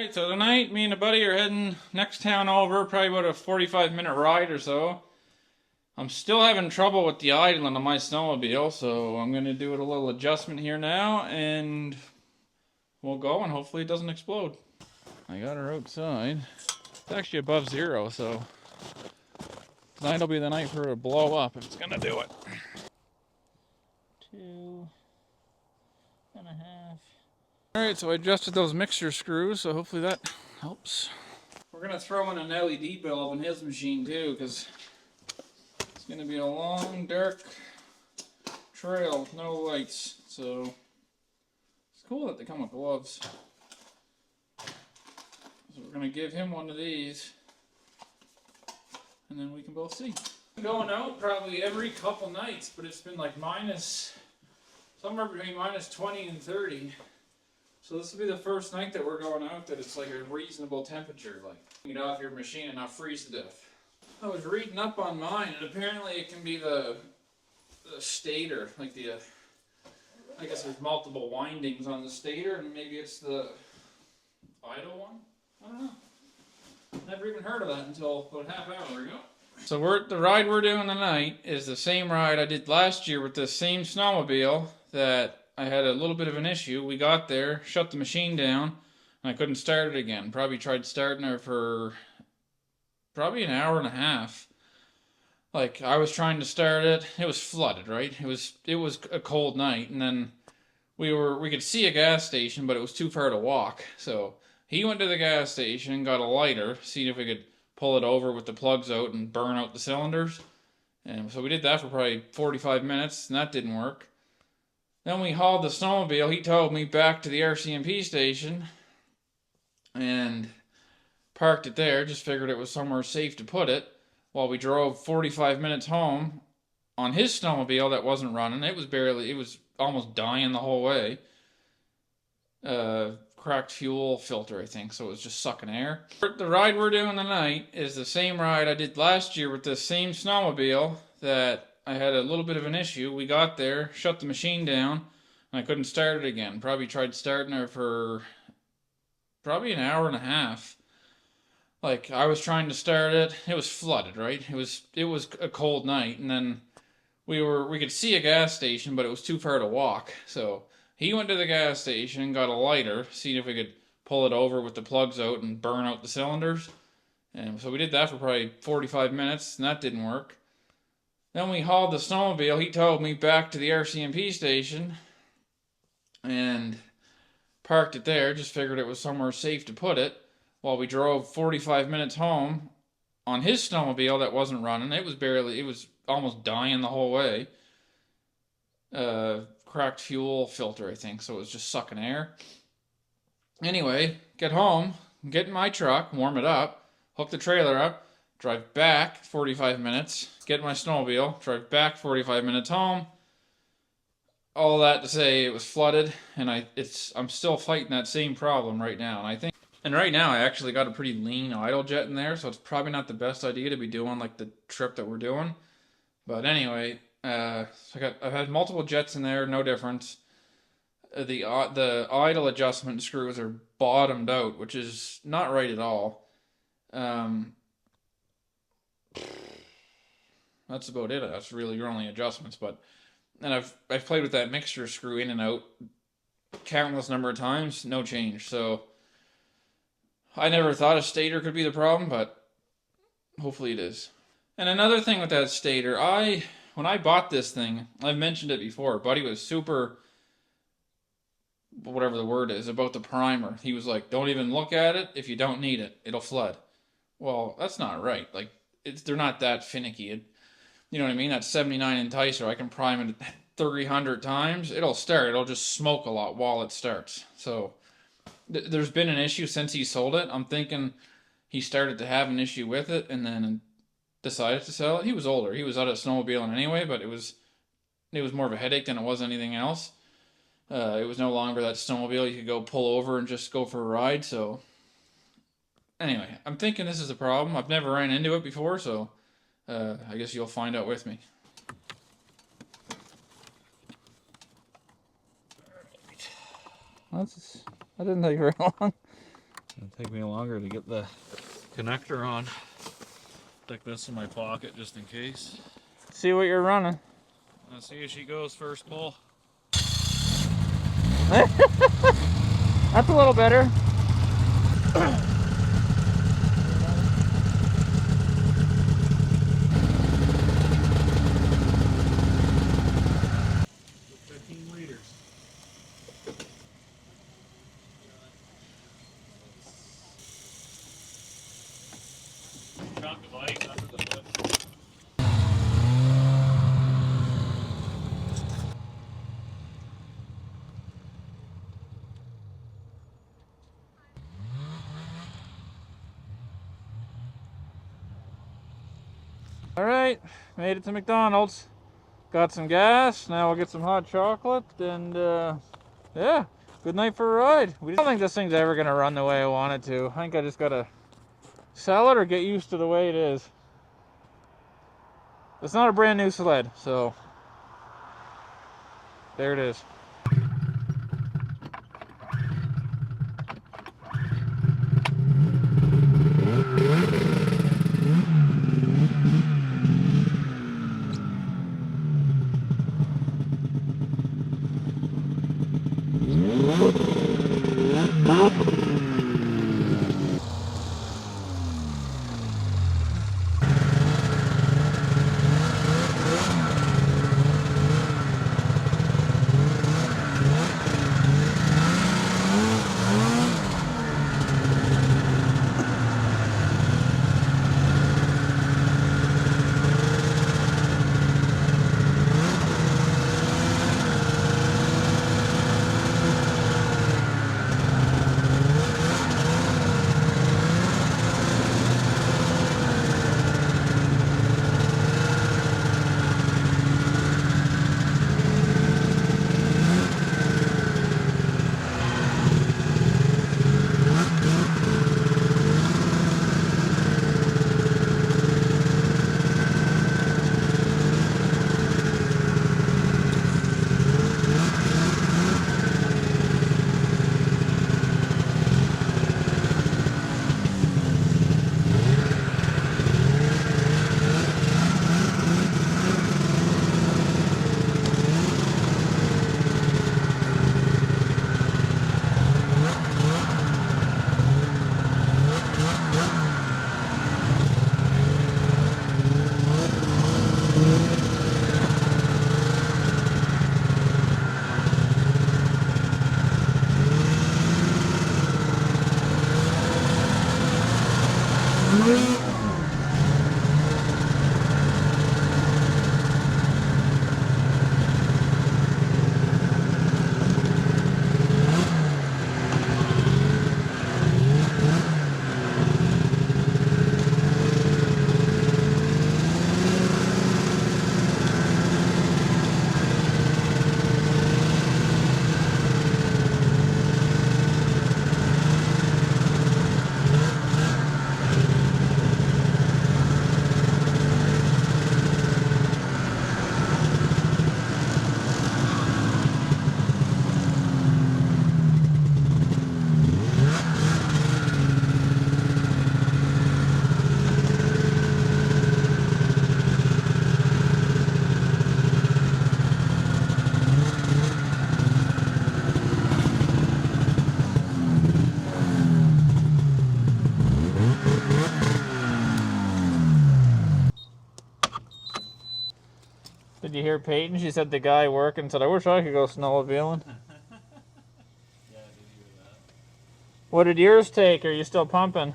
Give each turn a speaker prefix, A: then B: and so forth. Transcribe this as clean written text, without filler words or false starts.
A: Alright, so tonight me and a buddy are heading next town over, probably about a 45-minute ride or so. I'm still having trouble with the idling on my snowmobile, so I'm going to do a little adjustment here now, and we'll go, and hopefully it doesn't explode. I got her outside. It's actually above zero, so tonight'll be the night for her to blow up if it's going to do it. 2.5. Alright, so I adjusted those mixture screws, so hopefully that helps. We're going to throw in an LED bulb in his machine too, because it's going to be a long, dark trail with no lights. So it's cool that they come with gloves. So we're going to give him one of these, and then we can both see. I'm going out probably every couple nights, but it's been like somewhere between minus 20 and 30. So this will be the first night that we're going out that it's like a reasonable temperature, like get off your machine and not freeze to death. I was reading up on mine, and apparently it can be the stator, like I guess there's multiple windings on the stator, and maybe it's the idle one? I don't know. Never even heard of that until about a half hour ago. So the ride we're doing tonight is the same ride I did last year with this same snowmobile that I had a little bit of an issue. We got there, shut the machine down, and I couldn't start it again. Probably tried starting her for probably an hour and a half. Like, I was trying to start it. It was flooded, right? It was a cold night, and then we could see a gas station, but it was too far to walk. So he went to the gas station, got a lighter, see if we could pull it over with the plugs out and burn out the cylinders. And so we did that for probably 45 minutes, and that didn't work. Then we hauled the snowmobile, he told me, back to the RCMP station and parked it there. Just figured it was somewhere safe to put it. While we drove 45 minutes home on his snowmobile that wasn't running. It was almost dying the whole way. Cracked fuel filter, I think, so it was just sucking air. The ride we're doing tonight is the same ride I did last year with this same snowmobile that I had a little bit of an issue. We got there, shut the machine down, and I couldn't start it again. Probably tried starting her for probably an hour and a half. Like, I was trying to start it. It was flooded, right? It was a cold night, and then we could see a gas station, but it was too far to walk. So he went to the gas station, got a lighter, see if we could pull it over with the plugs out and burn out the cylinders. And so we did that for probably 45 minutes, and that didn't work. Then we hauled the snowmobile, he told me, back to the RCMP station and parked it there. Just figured it was somewhere safe to put it. While we drove 45 minutes home on his snowmobile that wasn't running. It was almost dying the whole way. Cracked fuel filter, I think, so it was just sucking air. Anyway, get home, get in my truck, warm it up, hook the trailer up, drive back 45 minutes, get in my snowmobile, drive back 45 minutes home. All that to say, it was flooded, and I'm still fighting that same problem right now, and right now I actually got a pretty lean idle jet in there, so it's probably not the best idea to be doing like the trip that we're doing. But anyway, so I've had multiple jets in there, no difference. The idle adjustment screws are bottomed out, which is not right at all. That's about it. That's really your only adjustments. And I've played with that mixture screw in and out countless number of times, no change. So I never thought a stator could be the problem, but hopefully it is. And another thing with that stator, when I bought this thing, I've mentioned it before, Buddy was super, whatever the word is, about the primer. He was like, don't even look at it. If you don't need it, it'll flood. Well, that's not right. Like, they're not that finicky. You know what I mean? That 79 enticer, I can prime it 300 times. It'll start. It'll just smoke a lot while it starts. So there's been an issue since he sold it. I'm thinking he started to have an issue with it and then decided to sell it. He was older. He was out of snowmobiling anyway, but it was more of a headache than it was anything else. It was no longer that snowmobile you could go pull over and just go for a ride. So anyway, I'm thinking this is a problem. I've never ran into it before, so I guess you'll find out with me. That didn't take very long. It'll take me longer to get the connector on. Stick this in my pocket just in case. See what you're running. Let's see if she goes first pull.
B: That's a little better.
A: 15 liters. Drop the bike under the hood.
B: All right, made it to McDonald's. Got some gas. Now we'll get some hot chocolate, and yeah, good night for a ride. I don't think this thing's ever gonna run the way I want it to. I think I just gotta sell it or get used to the way it is. It's not a brand new sled, so there it is. Did you hear Peyton? She said the guy working said, I wish I could go snowmobiling.
A: Yeah, I did hear that.
B: What did yours take? Are you still pumping?